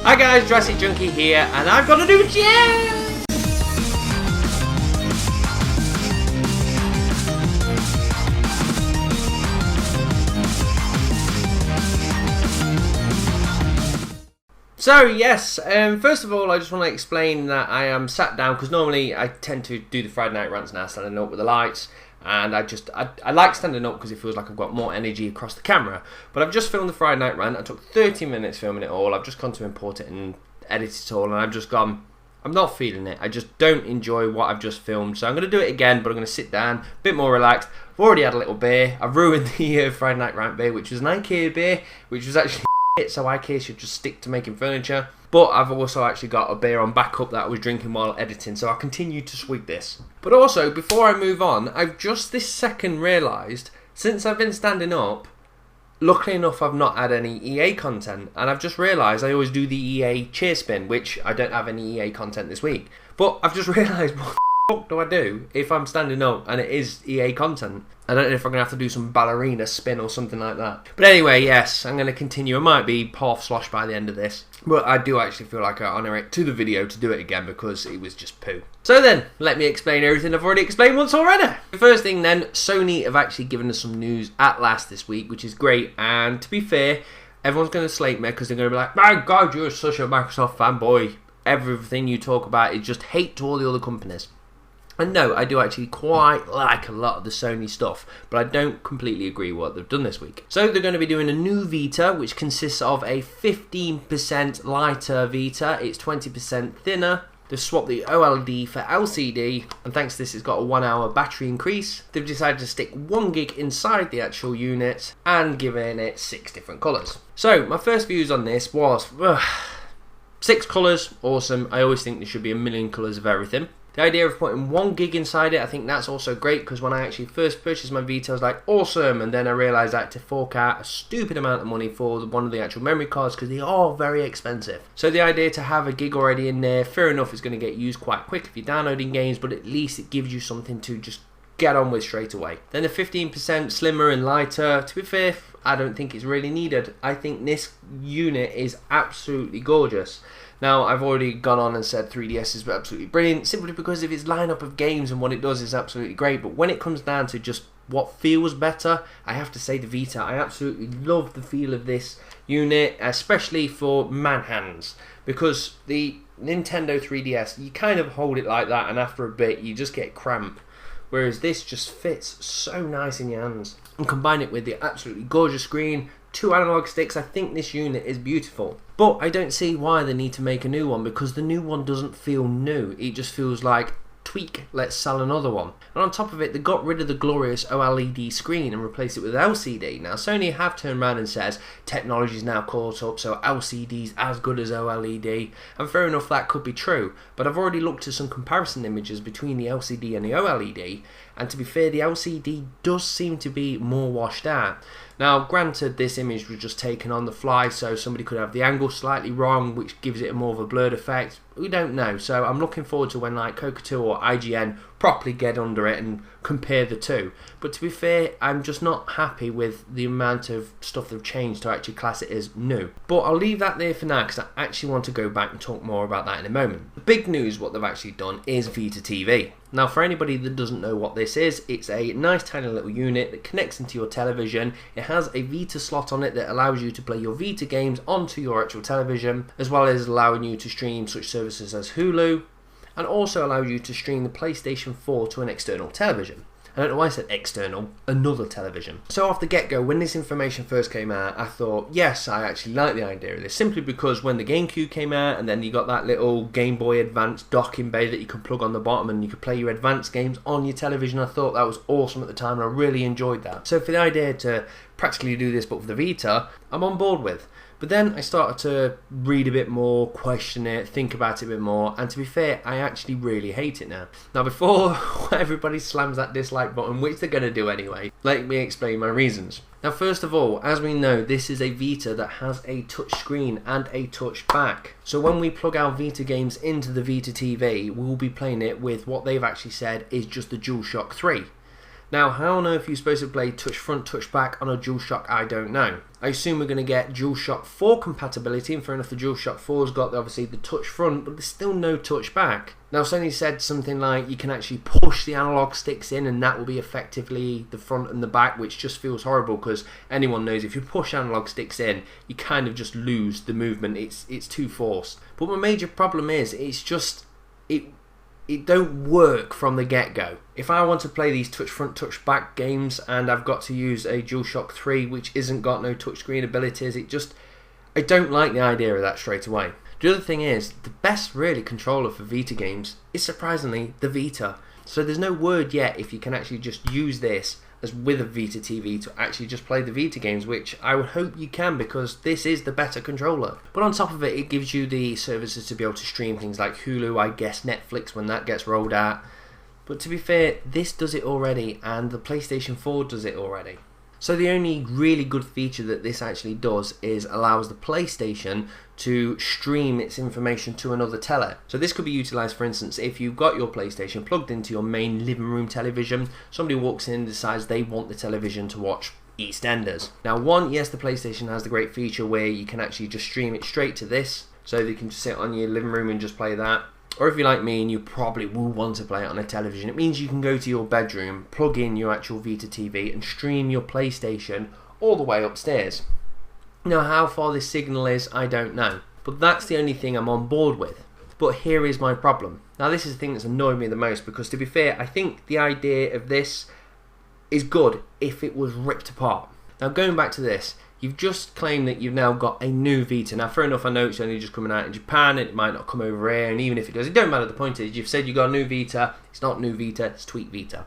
Hi guys, Jurassic Junkie here, and I've got a new chair! So yes, first of all I just want to explain that I am sat down, because normally I tend to do the Friday night rants now standing up with the lights, and I like standing up because it feels like I've got more energy across the camera. But I've just filmed the Friday night rant. I took 30 minutes filming it all. I've just gone to import it and edit it all, and I've just gone, I'm not feeling it. I just don't enjoy what I've just filmed. So I'm going to do it again, but I'm going to sit down, a bit more relaxed. I've already had a little beer. I've ruined the Friday night rant beer, which was an IKEA beer, which was actually so IKEA should just stick to making furniture. But I've also actually got a beer on backup that I was drinking while editing, so I'll continue to swig this. But also, before I move on, I've just this second realised, since I've been standing up, luckily enough I've not had any EA content, and I've just realised I always do the EA cheer spin, which I don't have any EA content this week. But I've just realised, what the fuck do I do if I'm standing up and it is EA content? I don't know if I'm going to have to do some ballerina spin or something like that. But anyway, yes, I'm going to continue. I might be half sloshed by the end of this. But I do actually feel like I honour it to the video to do it again because it was just poo. So then, let me explain everything I've already explained once already. The first thing then, Sony have actually given us some news at last this week, which is great. And to be fair, everyone's going to slate me because they're going to be like, my God, you're such a Microsoft fanboy. Everything you talk about is just hate to all the other companies. And no, I do actually quite like a lot of the Sony stuff, but I don't completely agree with what they've done this week. So they're going to be doing a new Vita, which consists of a 15% lighter Vita. It's 20% thinner. They've swapped the OLED for LCD, and thanks to this it's got a 1 hour battery increase. They've decided to stick 1 gig inside the actual unit and given it 6 different colours. So my first views on this was, 6 colours, awesome. I always think there should be a million colours of everything. The idea of putting 1 gig inside it, I think that's also great, because when I actually first purchased my Vita I was like, awesome, and then I realised I had to fork out a stupid amount of money for one of the actual memory cards because they are very expensive. So the idea to have a gig already in there, fair enough, is going to get used quite quick if you're downloading games, but at least it gives you something to just get on with straight away. Then the 15% slimmer and lighter, to be fair, I don't think it's really needed. I think this unit is absolutely gorgeous. Now, I've already gone on and said 3DS is absolutely brilliant, simply because of its lineup of games and what it does is absolutely great. But when it comes down to just what feels better, I have to say the Vita. I absolutely love the feel of this unit, especially for man hands, because the Nintendo 3DS, you kind of hold it like that, and after a bit, you just get cramp. Whereas this just fits so nice in your hands. And combine it with the absolutely gorgeous screen, 2 analog sticks, I think this unit is beautiful. But I don't see why they need to make a new one, because the new one doesn't feel new. It just feels like, tweak, let's sell another one. And on top of it, they got rid of the glorious OLED screen and replaced it with LCD. Now, Sony have turned around and says technology's now caught up, so LCD's as good as OLED. And fair enough, that could be true. But I've already looked at some comparison images between the LCD and the OLED, and to be fair, the LCD does seem to be more washed out. Now, granted, this image was just taken on the fly, so somebody could have the angle slightly wrong, which gives it a more of a blurred effect. We don't know, so I'm looking forward to when like Kokoto or IGN properly get under it and compare the two. But to be fair, I'm just not happy with the amount of stuff they've changed to actually class it as new. But I'll leave that there for now, because I actually want to go back and talk more about that in a moment. The big news, what they've actually done, is Vita TV. Now, for anybody that doesn't know what this is, it's a nice tiny little unit that connects into your television. It has a Vita slot on it that allows you to play your Vita games onto your actual television, as well as allowing you to stream such services as Hulu, and also allows you to stream the PlayStation 4 to an external television. I don't know why I said external, another television. So off the get-go, when this information first came out, I thought, yes, I actually like the idea of this, simply because when the GameCube came out, and then you got that little Game Boy Advance docking bay that you could plug on the bottom and you could play your advanced games on your television, I thought that was awesome at the time, and I really enjoyed that. So for the idea to practically do this but for the Vita, I'm on board with. But then I started to read a bit more, question it, think about it a bit more, and to be fair, I actually really hate it now. Now, before everybody slams that dislike button, which they're going to do anyway, let me explain my reasons. Now, first of all, as we know, this is a Vita that has a touch screen and a touch back. So when we plug our Vita games into the Vita TV, we will be playing it with what they've actually said is just the DualShock 3. Now, how on earth are you supposed to play touch front, touch back on a DualShock? I don't know. I assume we're going to get DualShock 4 compatibility, and fair enough, the DualShock 4's got obviously the touch front, but there's still no touch back. Now, Sony said something like you can actually push the analog sticks in, and that will be effectively the front and the back, which just feels horrible because anyone knows if you push analog sticks in, you kind of just lose the movement. It's too forced. But my major problem is it's just it don't work from the get-go. If I want to play these touch front, touch back games and I've got to use a DualShock 3 which isn't got no touchscreen abilities, I don't like the idea of that straight away. The other thing is, the best really controller for Vita games is surprisingly the Vita. So there's no word yet if you can actually just use this as with a Vita TV to actually just play the Vita games, which I would hope you can because this is the better controller. But on top of it, it gives you the services to be able to stream things like Hulu, I guess Netflix when that gets rolled out. But to be fair, this does it already and the PlayStation 4 does it already. So the only really good feature that this actually does is allows the PlayStation to stream its information to another tele. So this could be utilised, for instance, if you've got your PlayStation plugged into your main living room television, somebody walks in and decides they want the television to watch EastEnders. Now yes, the PlayStation has the great feature where you can actually just stream it straight to this, so you can just sit on your living room and just play that. Or if you're like me and you probably will want to play it on a television, it means you can go to your bedroom, plug in your actual Vita TV and stream your PlayStation all the way upstairs. Now how far this signal is, I don't know. But that's the only thing I'm on board with. But here is my problem. Now this is the thing that's annoyed me the most because to be fair, I think the idea of this is good if it was ripped apart. Now going back to this, you've just claimed that you've now got a new Vita. Now, fair enough, I know it's only just coming out in Japan, and it might not come over here, and even if it does, it don't matter. The point is, you've said you got a new Vita. It's not new Vita, it's Tweak Vita.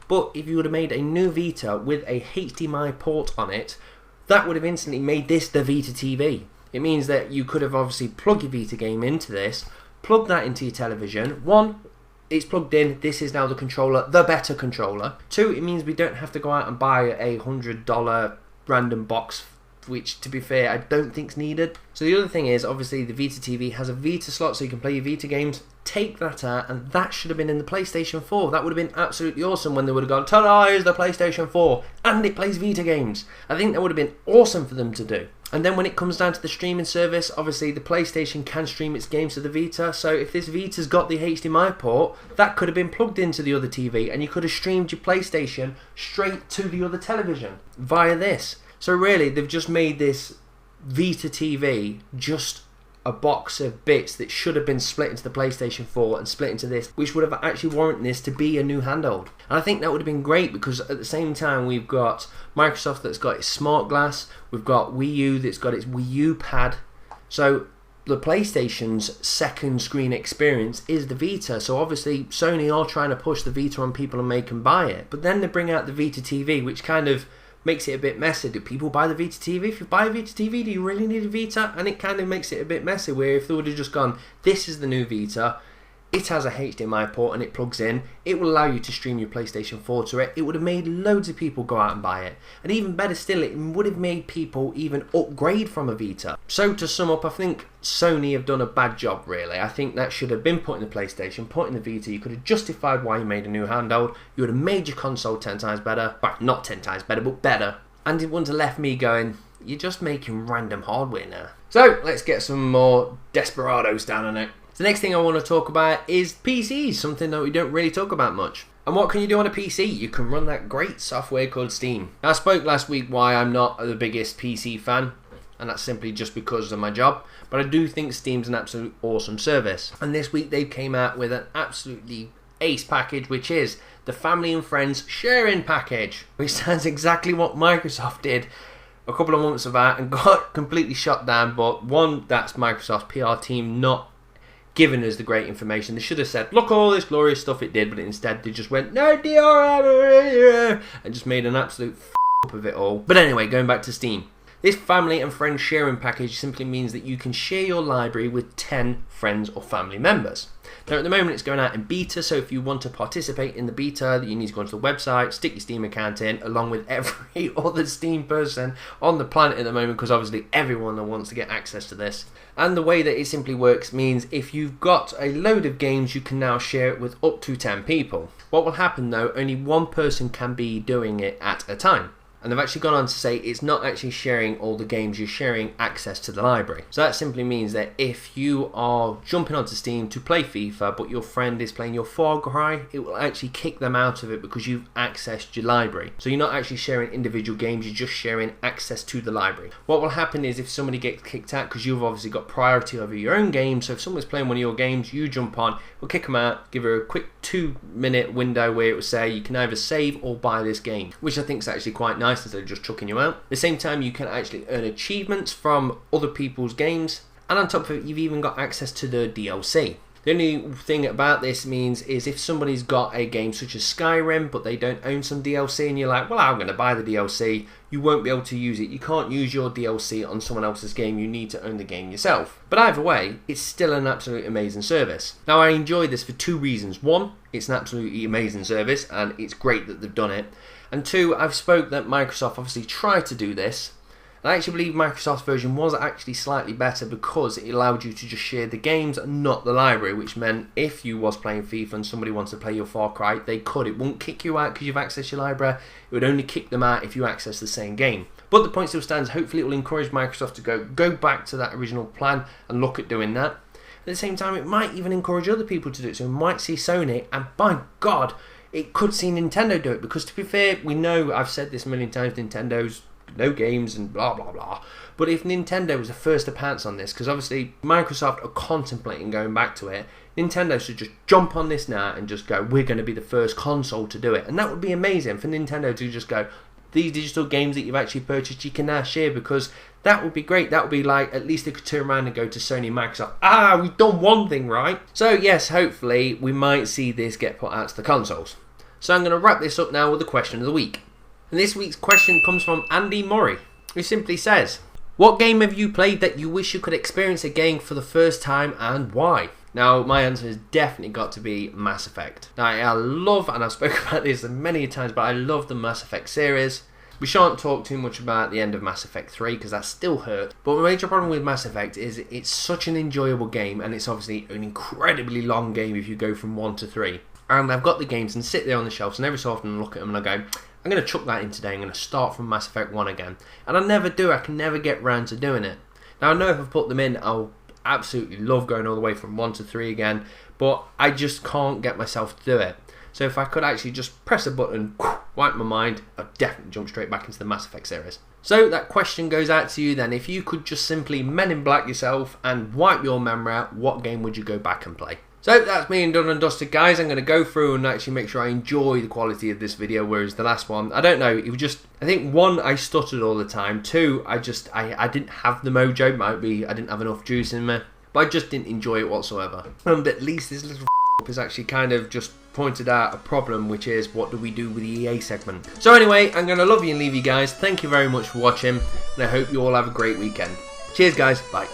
But if you would have made a new Vita with a HDMI port on it, that would have instantly made this the Vita TV. It means that you could have obviously plugged your Vita game into this, plugged that into your television. One, it's plugged in, this is now the controller, the better controller. Two, it means we don't have to go out and buy a $100 random box, which to be fair I don't think's needed. So the other thing is obviously the Vita TV has a Vita slot so you can play your Vita games. Take that out, and that should have been in the PlayStation 4. That would have been absolutely awesome when they would have gone, ta-da, here's the PlayStation 4 and it plays Vita games. I think that would have been awesome for them to do. And then when it comes down to the streaming service, obviously the PlayStation can stream its games to the Vita, so if this Vita's got the HDMI port, that could have been plugged into the other TV and you could have streamed your PlayStation straight to the other television via this. So really, they've just made this Vita TV just a box of bits that should have been split into the PlayStation 4 and split into this, which would have actually warranted this to be a new handheld. And I think that would have been great because at the same time we've got Microsoft that's got its smart glass, we've got Wii U that's got its Wii U pad. So the PlayStation's second screen experience is the Vita, so obviously Sony are trying to push the Vita on people and make them buy it. But then they bring out the Vita TV, which kind of makes it a bit messy. Do people buy the Vita TV? If you buy a Vita TV, do you really need a Vita? And it kind of makes it a bit messy, where if they would have just gone, this is the new Vita, it has a HDMI port and it plugs in, it will allow you to stream your PlayStation 4 to it, it would have made loads of people go out and buy it. And even better still, it would have made people even upgrade from a Vita. So to sum up, I think Sony have done a bad job really. I think that should have been put in the PlayStation, put in the Vita. You could have justified why you made a new handheld, you would have made your console 10 times better, well, not 10 times better, but better. And it wouldn't have left me going, you're just making random hardware now. So let's get some more desperados down on it. The next thing I want to talk about is PCs, something that we don't really talk about much. And what can you do on a PC? You can run that great software called Steam. Now, I spoke last week why I'm not the biggest PC fan, and that's simply just because of my job, but I do think Steam's an absolute awesome service. And this week they came out with an absolutely ace package, which is the Family and Friends Sharing Package, which sounds exactly what Microsoft did a couple of months back and got completely shut down. But one, that's Microsoft's PR team not giving us the great information. They should have said, look all this glorious stuff it did, but instead they just went, no DRM, and just made an absolute up of it all. But anyway, going back to Steam. This family and friend sharing package simply means that you can share your library with 10 friends or family members. Now at the moment it's going out in beta, so if you want to participate in the beta, you need to go onto the website, stick your Steam account in, along with every other Steam person on the planet at the moment, because obviously everyone wants to get access to this. And the way that it simply works means if you've got a load of games, you can now share it with up to 10 people. What will happen though, only one person can be doing it at a time. And they've actually gone on to say it's not actually sharing all the games, you're sharing access to the library. So that simply means that if you are jumping onto Steam to play FIFA, but your friend is playing your Far Cry, it will actually kick them out of it because you've accessed your library. So you're not actually sharing individual games, you're just sharing access to the library. What will happen is if somebody gets kicked out, because you've obviously got priority over your own game, so if someone's playing one of your games, you jump on, we'll kick them out, give her a quick 2-minute window where it will say you can either save or buy this game, which I think is actually quite nice instead of just chucking you out. At the same time, you can actually earn achievements from other people's games, and on top of it, you've even got access to the DLC. The only thing about this means is if somebody's got a game such as Skyrim, but they don't own some DLC, and you're like, well, I'm going to buy the DLC, you won't be able to use it. You can't use your DLC on someone else's game, you need to own the game yourself. But either way, it's still an absolutely amazing service. Now, I enjoy this for 2 reasons. One, it's an absolutely amazing service, and it's great that they've done it. And 2, I've spoke that Microsoft obviously tried to do this. I actually believe Microsoft's version was actually slightly better because it allowed you to just share the games and not the library, which meant if you was playing FIFA and somebody wants to play your Far Cry, they could. It won't kick you out because you've accessed your library. It would only kick them out if you access the same game. But the point still stands. Hopefully it will encourage Microsoft to go back to that original plan and look at doing that. At the same time, it might even encourage other people to do it. So we might see Sony, and by God, it could see Nintendo do it, because to be fair, we know, I've said this a million times, Nintendo's no games and blah blah blah, but if Nintendo was the first to pounce on this, because obviously Microsoft are contemplating going back to it, Nintendo should just jump on this now and just go, we're going to be the first console to do it. And that would be amazing for Nintendo to just go, these digital games that you've actually purchased, you can now share, because that would be great. That would be like, at least they could turn around and go to Sony and Microsoft, we've done one thing right. So yes, hopefully we might see this get put out to the consoles. So I'm going to wrap this up now with the question of the week. And this week's question comes from Andy Murray, who simply says, what game have you played that you wish you could experience again for the first time, and why? Now, my answer has definitely got to be Mass Effect. Now, I love, and I've spoken about this many times, but I love the Mass Effect series. We shan't talk too much about the end of Mass Effect 3 because that still hurt. But my major problem with Mass Effect is it's such an enjoyable game, and it's obviously an incredibly long game if you go from 1 to 3. And I've got the games and sit there on the shelves, and every so often I look at them and I go, I'm going to chuck that in today, I'm going to start from Mass Effect 1 again. And I never do, I can never get round to doing it. Now I know if I put them in, I'll absolutely love going all the way from 1 to 3 again, but I just can't get myself to do it. So if I could actually just press a button, wipe my mind, I'd definitely jump straight back into the Mass Effect series. So that question goes out to you then. If you could just simply Men in Black yourself and wipe your memory out, what game would you go back and play? So that's me and done and dusted, guys. I'm going to go through and actually make sure I enjoy the quality of this video, whereas the last one, I don't know, it was just, I think 1, I stuttered all the time, 2, I didn't have the mojo, might be I didn't have enough juice in me, but I just didn't enjoy it whatsoever. And at least this little has actually kind of just pointed out a problem, which is what do we do with the EA segment. So anyway, I'm going to love you and leave you guys. Thank you very much for watching, and I hope you all have a great weekend. Cheers guys, bye.